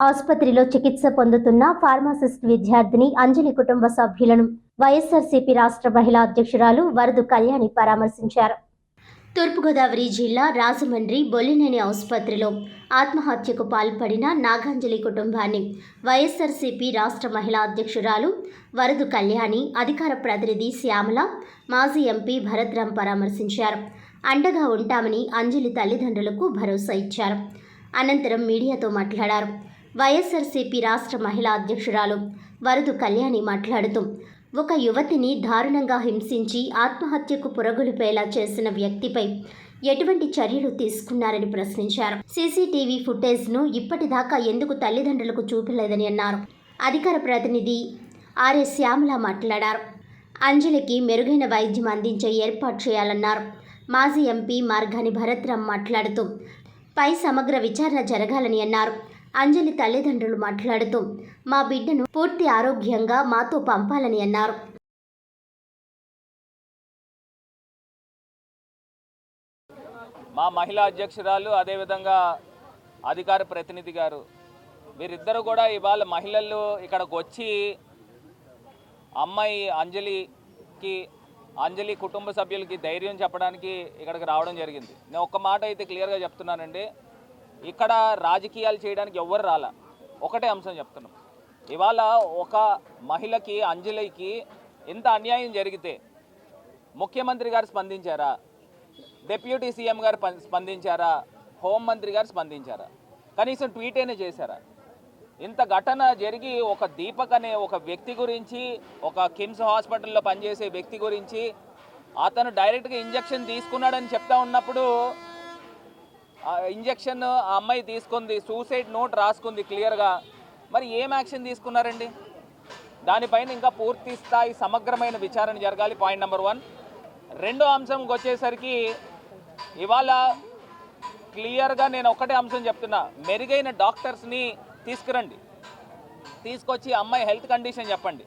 ఆసుపత్రిలో చికిత్స పొందుతున్న ఫార్మసిస్ట్ విద్యార్థిని అంజలి కుటుంబ సభ్యులను వైఎస్ఆర్సీపీ రాష్ట్ర మహిళా అధ్యక్షురాలు వరదు కళ్యాణి పరామర్శించారు. తూర్పుగోదావరి జిల్లా రాజమండ్రి బొల్లినేని ఆసుపత్రిలో ఆత్మహత్యకు పాల్పడిన నాగాంజలి కుటుంబాన్ని వైఎస్ఆర్సీపీ రాష్ట్ర మహిళా అధ్యక్షురాలు వరదు కళ్యాణి, అధికార ప్రతినిధి శ్యామల, మాజీ ఎంపీ భరత్రాం పరామర్శించారు. అండగా ఉంటామని అంజలి తల్లిదండ్రులకు భరోసా ఇచ్చారు. అనంతరం మీడియాతో మాట్లాడారు. వైఎస్ఆర్సీపీ రాష్ట్ర మహిళా అధ్యక్షురాలు వరదు కళ్యాణి మాట్లాడుతూ, ఒక యువతిని దారుణంగా హింసించి ఆత్మహత్యకు పురగొలిపేలా చేసిన వ్యక్తిపై ఎటువంటి చర్యలు తీసుకున్నారని ప్రశ్నించారు. సీసీటీవీ ఫుటేజ్ను ఇప్పటిదాకా ఎందుకు తల్లిదండ్రులకు చూపలేదని అన్నారు. అధికార ప్రతినిధి ఆర్ఎస్ శ్యామల మాట్లాడారు. అంజలికి మెరుగైన వైద్యం అందించే ఏర్పాటు చేయాలన్నారు. మాజీ ఎంపీ మార్గాని భరత్రాం మాట్లాడుతూ, పై సమగ్ర విచారణ జరగాలని అన్నారు. అంజలి తల్లిదండ్రులు మాట్లాడుతూ, మా బిడ్డను పూర్తి ఆరోగ్యంగా మాతో పంపాలని అన్నారు. మా మహిళా అధ్యక్షురాలు, అదేవిధంగా అధికార ప్రతినిధి గారు, వీరిద్దరూ కూడా ఇవాళ మహిళలు ఇక్కడికి వచ్చి అమ్మాయి అంజలి కుటుంబ సభ్యులకి ధైర్యం చెప్పడానికి ఇక్కడికి రావడం జరిగింది. నేను ఒక్క మాట అయితే క్లియర్గా చెప్తున్నానండి, ఇక్కడ రాజకీయాలు చేయడానికి ఎవ్వరు రాలా. ఒకటే అంశం చెప్తున్నాం. ఇవాళ ఒక మహిళకి, అంజలికి ఇంత అన్యాయం జరిగితే ముఖ్యమంత్రి గారు స్పందించారా? డిప్యూటీ సీఎం గారు స్పందించారా? హోంమంత్రి గారు స్పందించారా? కనీసం ట్వీట్ అయినా చేశారా? ఇంత ఘటన జరిగి ఒక దీపక్ అనే ఒక వ్యక్తి గురించి, ఒక కిమ్స్ హాస్పిటల్లో పనిచేసే వ్యక్తి గురించి అతను డైరెక్ట్గా ఇంజెక్షన్ తీసుకున్నాడని చెప్తా ఉన్నప్పుడు, ఇంజెక్షన్ ఆ అమ్మాయి తీసుకుంది, సూసైడ్ నోట్ రాసుకుంది క్లియర్గా. మరి ఏం యాక్షన్ తీసుకున్నారండి? దానిపైన ఇంకా పూర్తి స్థాయి సమగ్రమైన విచారణ జరగాలి. Point number 1. రెండో అంశంకి వచ్చేసరికి ఇవాళ క్లియర్గా నేను ఒకటే అంశం చెప్తున్నా, మెరుగైన డాక్టర్స్ని తీసుకురండి, తీసుకొచ్చి అమ్మాయి హెల్త్ కండిషన్ చెప్పండి.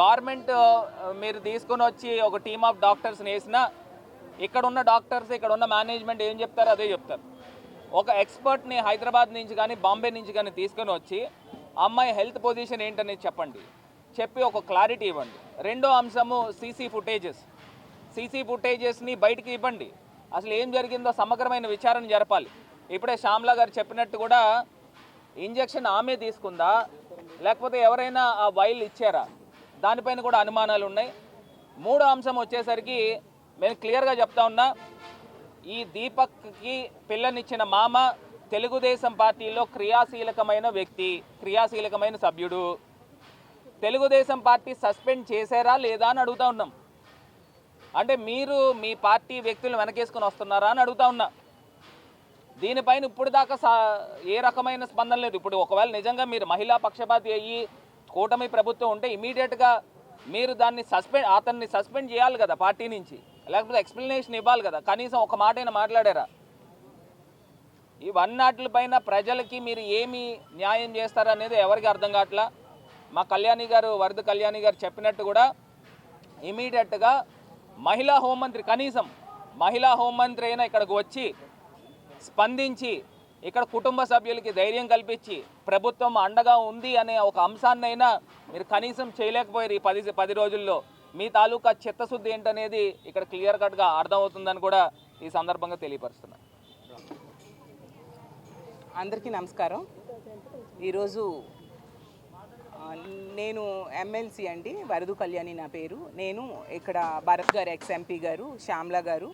గవర్నమెంట్ మీరు తీసుకొని వచ్చి ఒక టీమ్ ఆఫ్ డాక్టర్స్ని వేసినా ఇక్కడ ఉన్న డాక్టర్స్, ఇక్కడ ఉన్న మేనేజ్మెంట్ ఏం చెప్తారో అదే చెప్తారు. ఒక ఎక్స్పర్ట్ని హైదరాబాద్ నుంచి కానీ బాంబే నుంచి కానీ తీసుకొని వచ్చి అమ్మాయి హెల్త్ పొజిషన్ ఏంటనేది చెప్పండి, చెప్పి ఒక క్లారిటీ ఇవ్వండి. రెండో అంశము సీసీ ఫుటేజెస్ని బయటికి ఇవ్వండి. అసలు ఏం జరిగిందో సమగ్రమైన విచారణ జరపాలి. ఇప్పుడే శ్యామ్లా గారు చెప్పినట్టు కూడా ఇంజెక్షన్ ఆమె తీసుకుందా, లేకపోతే ఎవరైనా ఆ వైల్ ఇచ్చారా, దానిపైన కూడా అనుమానాలు ఉన్నాయి. మూడో అంశం వచ్చేసరికి నేను క్లియర్గా చెప్తా ఉన్నా, ఈ దీపక్కి పిల్లనిచ్చిన మామ తెలుగుదేశం పార్టీలో క్రియాశీలకమైన వ్యక్తి, క్రియాశీలకమైన సభ్యుడు. తెలుగుదేశం పార్టీ సస్పెండ్ చేశారా లేదా అని అడుగుతా ఉన్నాం. అంటే మీరు మీ పార్టీ వ్యక్తులు వెనకేసుకొని వస్తున్నారా అని అడుగుతా ఉన్నా. దీనిపైన ఇప్పుడు దాకా ఏ రకమైన స్పందన లేదు. ఇప్పుడు ఒకవేళ నిజంగా మీరు మహిళా పక్షపాతి అయ్యి కూటమి ప్రభుత్వం ఉంటే ఇమీడియట్గా మీరు అతన్ని సస్పెండ్ చేయాలి కదా పార్టీ నుంచి, లేకపోతే ఎక్స్ప్లెనేషన్ ఇవ్వాలి కదా. కనీసం ఒక మాట అయినా మాట్లాడారా? ఇవన్నిటిపైన ప్రజలకి మీరు ఏమి న్యాయం చేస్తారనేది ఎవరికి అర్థం కావట్లా. మా కళ్యాణి గారు, వరద కళ్యాణి గారు చెప్పినట్టు కూడా ఇమీడియట్గా మహిళా హోంమంత్రి, కనీసం మహిళా హోంమంత్రి అయినా ఇక్కడికి వచ్చి స్పందించి ఇక్కడ కుటుంబ సభ్యులకి ధైర్యం కల్పించి ప్రభుత్వం అండగా ఉంది అనే ఒక అంశాన్నైనా మీరు కనీసం చేయలేకపోయారు ఈ 10 రోజుల్లో. మీ తాలూకా చిత్తశుద్ధి ఏంటనేది ఇక్కడ క్లియర్ కట్గా అర్థమవుతుందని కూడా ఈ సందర్భంగా తెలియపరుస్తున్నాను. అందరికీ నమస్కారం. ఈరోజు నేను ఎమ్మెల్సీ అండి, వరదు కళ్యాణి నా పేరు. నేను ఇక్కడ భరత్ గారు, ఎక్స్-ఎంపీ గారు, శ్యామ్లా గారు,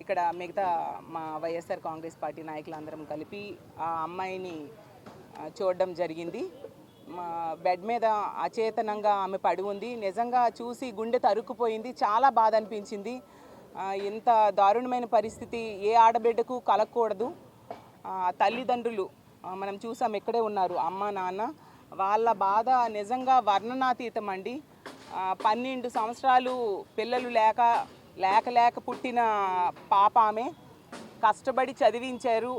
ఇక్కడ మిగతా మా వైఎస్ఆర్ కాంగ్రెస్ పార్టీ నాయకులందరం కలిపి ఆ అమ్మాయిని చూడడం జరిగింది. మా బెడ్ మీద అచేతనంగా ఆమె పడి ఉంది. నిజంగా చూసి గుండె తరుక్కుపోయింది. చాలా బాధ అనిపించింది. ఇంత దారుణమైన పరిస్థితి ఏ ఆడబిడ్డకు కలగకూడదు. తల్లిదండ్రులు మనం చూసాం, ఇక్కడే ఉన్నారు, అమ్మ నాన్న. వాళ్ళ బాధ నిజంగా వర్ణనాతీతం అండి. 12 సంవత్సరాలు పిల్లలు లేక పుట్టిన పాప ఆమె. కష్టపడి చదివించారు.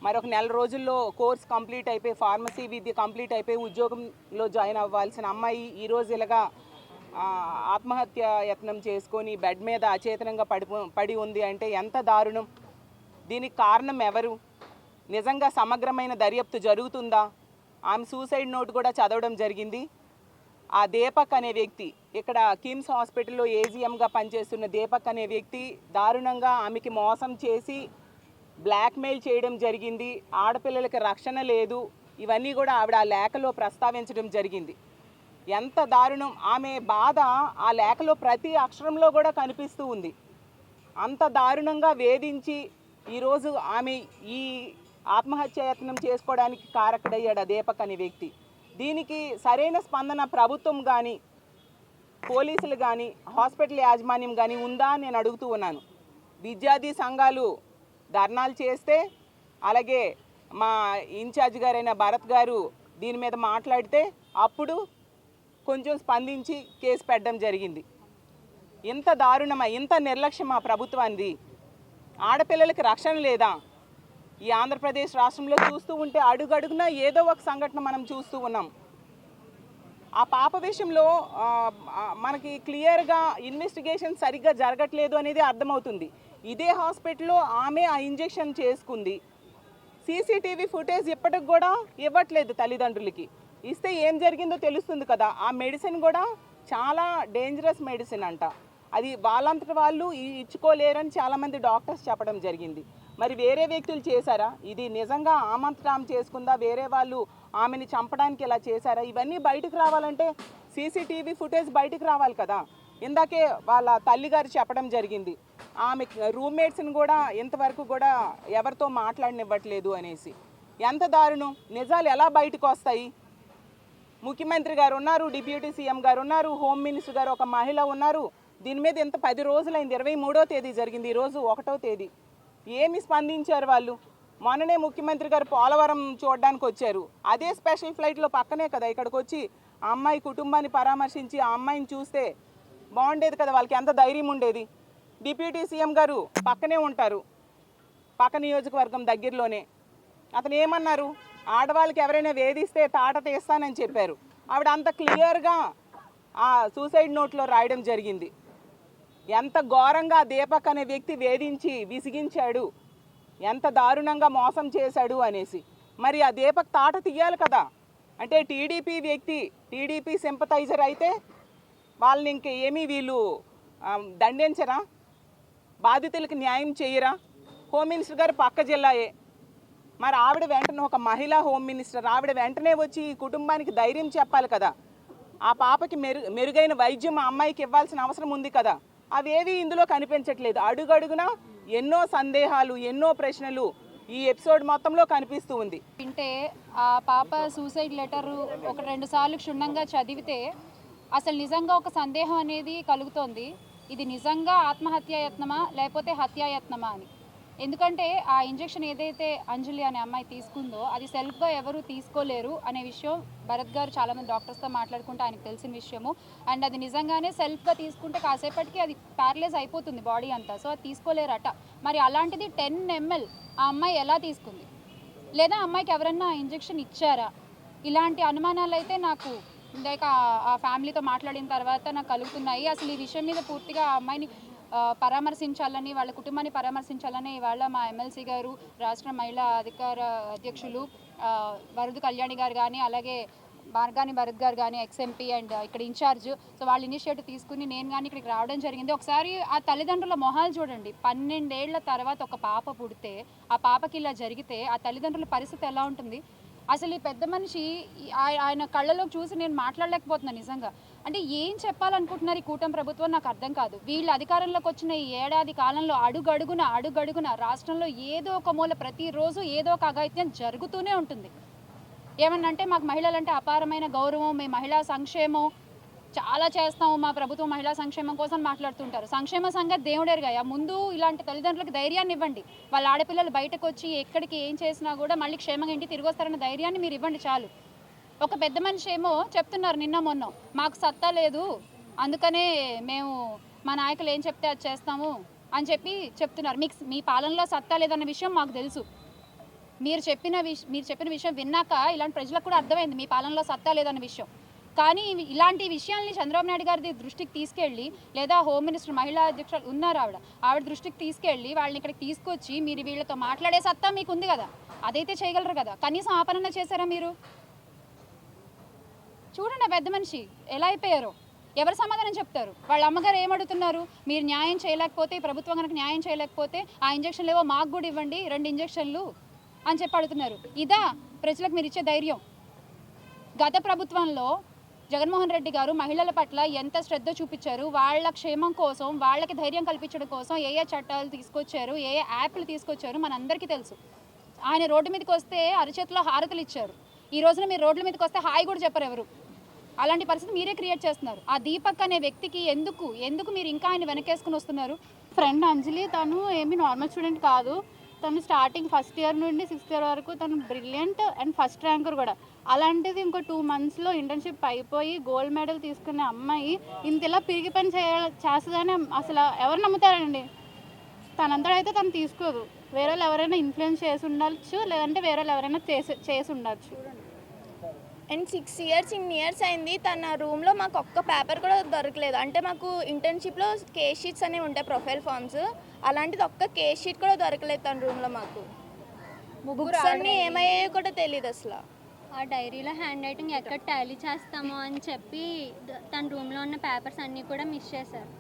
మరొక నెల రోజుల్లో కోర్స్ కంప్లీట్ అయిపోయి, ఫార్మసీ విద్య కంప్లీట్ అయిపోయి ఉద్యోగంలో జాయిన్ అవ్వాల్సిన అమ్మాయి ఈరోజు ఇలాగా ఆత్మహత్య యత్నం చేసుకొని బెడ్ మీద అచేతనంగా పడి ఉంది అంటే ఎంత దారుణం. దీనికి కారణం ఎవరు? నిజంగా సమగ్రమైన దర్యాప్తు జరుగుతుందా? ఆమె సూసైడ్ నోట్ కూడా చదవడం జరిగింది. ఆ దీపక్ అనే వ్యక్తి ఇక్కడ కిమ్స్ హాస్పిటల్లో ఏజీఎంగా పనిచేస్తున్న దీపక్ అనే వ్యక్తి దారుణంగా ఆమెకి మోసం చేసి బ్లాక్మెయిల్ చేయడం జరిగింది. ఆడపిల్లలకి రక్షణ లేదు, ఇవన్నీ కూడా ఆవిడ ఆ లేఖలో ప్రస్తావించడం జరిగింది. ఎంత దారుణం! ఆమె బాధ ఆ లేఖలో ప్రతి అక్షరంలో కూడా కనిపిస్తూ ఉంది. అంత దారుణంగా వేధించి ఈరోజు ఆమె ఈ ఆత్మహత్యాయత్నం చేసుకోవడానికి కారకుడయ్యాడు ఆ దీపక్ అనే వ్యక్తి. దీనికి సరైన స్పందన ప్రభుత్వం కానీ, పోలీసులు కానీ, హాస్పిటల్ యాజమాన్యం కానీ ఉందా అని నేను అడుగుతూ ఉన్నాను. విద్యార్థి సంఘాలు ధర్నాలు చేస్తే, అలాగే మా ఇన్ఛార్జ్ గారైన భరత్ గారు దీని మీద మాట్లాడితే అప్పుడు కొంచెం స్పందించి కేసు పెట్టడం జరిగింది. ఇంత దారుణమా, ఇంత నిర్లక్ష్యమా ప్రభుత్వానికి? ఆడపిల్లలకి రక్షణ లేదా? ఈ ఆంధ్రప్రదేశ్ రాష్ట్రంలో చూస్తూ ఉంటే అడుగడుగునా ఏదో ఒక సంఘటన మనం చూస్తూ ఉన్నాం. ఆ పాప విషయంలో మనకి క్లియర్గా ఇన్వెస్టిగేషన్ సరిగ్గా జరగట్లేదు అనేది అర్థమవుతుంది. ఇదే హాస్పిటల్లో ఆమె ఆ ఇంజెక్షన్ చేసుకుంది. సీసీటీవీ ఫుటేజ్ ఇప్పటికి కూడా ఇవ్వట్లేదు తల్లిదండ్రులకి. ఇస్తే ఏం జరిగిందో తెలుస్తుంది కదా. ఆ మెడిసిన్ కూడా చాలా డేంజరస్ మెడిసిన్ అంట. అది వాళ్ళంతటి వాళ్ళు ఇచ్చుకోలేరని చాలామంది డాక్టర్స్ చెప్పడం జరిగింది. మరి వేరే వ్యక్తులు చేశారా? ఇది నిజంగా ఆమంతటా ఆమె చేసుకుందా? వేరే వాళ్ళు ఆమెని చంపడానికి ఇలా చేశారా? ఇవన్నీ బయటకు రావాలంటే సీసీటీవీ ఫుటేజ్ బయటకు రావాలి కదా. ఇందాకే వాళ్ళ తల్లిగారు చెప్పడం జరిగింది, ఆమె రూమ్మేట్స్ని కూడా ఇంతవరకు కూడా ఎవరితో మాట్లాడనివ్వట్లేదు అనేసి. ఎంత దారుణం! నిజాలు ఎలా బయటకు వస్తాయి? ముఖ్యమంత్రి గారు ఉన్నారు, డిప్యూటీ సీఎం గారు ఉన్నారు, హోమ్ మినిస్టర్ గారు ఒక మహిళ ఉన్నారు. దీని మీద ఇంత 10 రోజులైంది. 23వ తేదీ జరిగింది, ఈరోజు 1వ తేదీ. ఏమి స్పందించారు వాళ్ళు? మొన్ననే ముఖ్యమంత్రి గారు పోలవరం చూడడానికి వచ్చారు. అదే స్పెషల్ ఫ్లైట్లో పక్కనే కదా ఇక్కడికి వచ్చి ఆ అమ్మాయి కుటుంబాన్ని పరామర్శించి ఆ అమ్మాయిని చూస్తే బాగుండేది కదా. వాళ్ళకి ఎంత ధైర్యం ఉండేది. డిప్యూటీ సీఎం గారు పక్కనే ఉంటారు, పక్క నియోజకవర్గం దగ్గరలోనే. అతను ఏమన్నారు? ఆడవాళ్ళకి ఎవరైనా వేధిస్తే తాట తీస్తానని చెప్పారు. ఆవిడ అంత క్లియర్గా ఆ సూసైడ్ నోట్లో రాయడం జరిగింది. ఎంత ఘోరంగా దీపక్ అనే వ్యక్తి వేధించి విసిగించాడు, ఎంత దారుణంగా మోసం చేశాడు అనేసి. మరి ఆ దీపక్ తాట తీయాలి కదా. అంటే టీడీపీ వ్యక్తి, టీడీపీ సింపథైజర్ అయితే వాళ్ళని ఇంక ఏమీ వీళ్ళు దండించరా? బాధితులకు న్యాయం చేయరా? హోమ్ మినిస్టర్ గారు పక్క జిల్లాయే. మరి ఆవిడ వెంటనే, ఒక మహిళా హోమ్ మినిస్టర్, ఆవిడ వెంటనే వచ్చి ఈ కుటుంబానికి ధైర్యం చెప్పాలి కదా. ఆ పాపకి మెరుగైన వైద్యం ఆ అమ్మాయికి ఇవ్వాల్సిన అవసరం ఉంది కదా. అవేవి ఇందులో కనిపించట్లేదు. అడుగడుగునా ఎన్నో సందేహాలు, ఎన్నో ప్రశ్నలు ఈ ఎపిసోడ్ మొత్తంలో కనిపిస్తూ ఉంది. వింటే ఆ పాప సూసైడ్ లెటర్ 1-2 సార్లు క్షుణ్ణంగా చదివితే అసలు నిజంగా ఒక సందేహం అనేది కలుగుతోంది. ఇది నిజంగా ఆత్మహత్యాయత్నమా లేకపోతే హత్యాయత్నమా అని. ఎందుకంటే ఆ ఇంజెక్షన్ ఏదైతే అంజలి అనే అమ్మాయి తీసుకుందో అది సెల్ఫ్గా ఎవరు తీసుకోలేరు అనే విషయం భరత్ గారు చాలామంది డాక్టర్స్తో మాట్లాడుకుంటే ఆయనకు తెలిసిన విషయము. అండ్ అది నిజంగానే సెల్ఫ్గా తీసుకుంటే కాసేపటికి అది ప్యారలైజ్ అయిపోతుంది బాడీ అంతా. సో అది తీసుకోలేరట. మరి అలాంటిది 10 ml ఆ అమ్మాయి ఎలా తీసుకుంది? లేదా అమ్మాయికి ఎవరన్నా ఇంజెక్షన్ ఇచ్చారా? ఇలాంటి అనుమానాలు అయితే నాకు ఇందాక ఆ ఫ్యామిలీతో మాట్లాడిన తర్వాత నాకు కలుగుతున్నాయి. అసలు ఈ విషయం మీద పూర్తిగా ఆ అమ్మాయిని పరామర్శించాలని, వాళ్ళ కుటుంబాన్ని పరామర్శించాలని ఇవాళ మా ఎమ్మెల్సీ గారు, రాష్ట్ర మహిళా అధ్యక్షులు వరదు కళ్యాణి గారు కానీ, అలాగే మార్గాని భరత్ గారు కానీ, ఎక్స్ఎంపీ అండ్ ఇక్కడ ఇన్ఛార్జ్, సో వాళ్ళ ఇనిషియేటివ్ తీసుకుని నేను కానీ ఇక్కడికి రావడం జరిగింది. ఒకసారి ఆ తల్లిదండ్రుల మొహాలు చూడండి. 12 ఏళ్ల తర్వాత ఒక పాప పుడితే ఆ పాపకి ఇలా జరిగితే ఆ తల్లిదండ్రుల పరిస్థితి ఎలా ఉంటుంది? అసలు ఈ పెద్ద మనిషి ఆయన కళ్ళలోకి చూసి నేను మాట్లాడలేకపోతున్నాను నిజంగా. అంటే ఏం చెప్పాలనుకుంటున్నారు ఈ కూటమి ప్రభుత్వం నాకు అర్థం కాదు. వీళ్ళు అధికారంలోకి వచ్చిన ఈ ఏడాది కాలంలో అడుగడుగున రాష్ట్రంలో ఏదో ఒక మూల ప్రతిరోజు ఏదో ఒక అఘాయిత్యం జరుగుతూనే ఉంటుంది. ఏమన్నంటే మాకు మహిళలంటే అపారమైన గౌరవం, మేము మహిళా సంక్షేమం చాలా చేస్తాము, మా ప్రభుత్వం మహిళా సంక్షేమం కోసం మాట్లాడుతుంటారు. సంక్షేమ సంగతి దేవుడేరుగా. ముందు ఇలాంటి తల్లిదండ్రులకు ధైర్యాన్ని ఇవ్వండి. వాళ్ళ ఆడపిల్లలు బయటకు వచ్చి ఎక్కడికి ఏం చేసినా కూడా మళ్ళీ క్షేమంగా ఇంటికి తిరిగి వస్తారన్న ధైర్యాన్ని మీరు ఇవ్వండి చాలు. ఒక పెద్ద మనిషి ఏమో చెప్తున్నారు నిన్న మొన్న, మాకు సత్తా లేదు అందుకనే మేము మా నాయకులు ఏం చెప్తే అది చేస్తాము అని చెప్తున్నారు. మీ పాలనలో సత్తా లేదన్న విషయం మాకు తెలుసు. మీరు చెప్పిన విషయం విన్నాక ఇలాంటి ప్రజలకు కూడా అర్థమైంది మీ పాలనలో సత్తా లేదన్న విషయం. కానీ ఇలాంటి విషయాల్ని చంద్రబాబు నాయుడు గారి దృష్టికి తీసుకెళ్ళి, లేదా హోమ్ మినిస్టర్ మహిళా అధ్యక్షులు ఉన్నారు ఆవిడ దృష్టికి తీసుకెళ్ళి వాళ్ళని ఇక్కడికి తీసుకొచ్చి మీరు వీళ్ళతో మాట్లాడే సత్తా మీకు ఉంది కదా, అదైతే చేయగలరు కదా. కనీసం ఆపరణ చేశారా మీరు? చూడండి ఆ పెద్ద మనిషి ఎలా అయిపోయారో. ఎవరు సమాధానం చెప్తారు? వాళ్ళ అమ్మగారు ఏమడుగుతున్నారు? మీరు న్యాయం చేయలేకపోతే, ఈ ప్రభుత్వం కనుక న్యాయం చేయలేకపోతే ఆ ఇంజక్షన్లు ఏవో మాకు కూడా ఇవ్వండి, 2 ఇంజక్షన్లు అని చెప్పి అడుగుతున్నారు. ఇదా ప్రజలకు మీరు ఇచ్చే ధైర్యం? గత ప్రభుత్వంలో జగన్మోహన్ రెడ్డి గారు మహిళల పట్ల ఎంత శ్రద్ధ చూపించారు, వాళ్ళ క్షేమం కోసం, వాళ్ళకి ధైర్యం కల్పించడం కోసం ఏ చట్టాలు తీసుకొచ్చారు, ఏ యాప్లు తీసుకొచ్చారు మనందరికీ తెలుసు. ఆయన రోడ్డు మీదకి వస్తే అరచేతిలో హారతులు ఇచ్చారు. ఈ రోజున మీరు రోడ్ల మీదకి వస్తే హాయి కూడా చెప్పరు ఎవరు. అలాంటి పరిస్థితి మీరే క్రియేట్ చేస్తున్నారు. ఆ దీపక్ అనే వ్యక్తికి ఎందుకు మీరు ఇంకా ఆయన వెనకేసుకుని వస్తున్నారు? ఫ్రెండ్ అంజలి తను ఏమి నార్మల్ స్టూడెంట్ కాదు. తను స్టార్టింగ్ ఫస్ట్ ఇయర్ నుండి 6th ఇయర్ వరకు తను బ్రిలియంట్ అండ్ ఫస్ట్ ర్యాంకర్ కూడా. అలాంటిది ఇంకో 2 monthsలో ఇంటర్న్షిప్ అయిపోయి గోల్డ్ మెడల్ తీసుకునే అమ్మాయి ఇంతలా పిరిగి పని చేస్తుందని అసలు ఎవరు నమ్ముతారండి? తనంతటా అయితే తను తీసుకోదు. వేరే వాళ్ళు ఎవరైనా ఇన్ఫ్లుయెన్స్ చేసి ఉండొచ్చు, లేదంటే వేరే వాళ్ళు ఎవరైనా చేసి ఉండొచ్చు. అండ్ 6 years అయింది. తన రూమ్లో మాకు ఒక్క పేపర్ కూడా దొరకలేదు. అంటే మాకు ఇంటర్న్షిప్లో కేస్ షీట్స్ అనేవి ఉంటాయి, ప్రొఫైల్ ఫామ్స్. అలాంటిది ఒక్క కేస్ షీట్ కూడా దొరకలేదు తన రూమ్లో. మాకు బుక్స్ అన్నీ ఏమయ్యాయో కూడా తెలియదు అసలు. ఆ డైరీలో హ్యాండ్ రైటింగ్ ఎక్కడ టాలీ చేస్తామో అని చెప్పి తన రూమ్లో ఉన్న పేపర్స్ అన్నీ కూడా మిస్ చేశారు.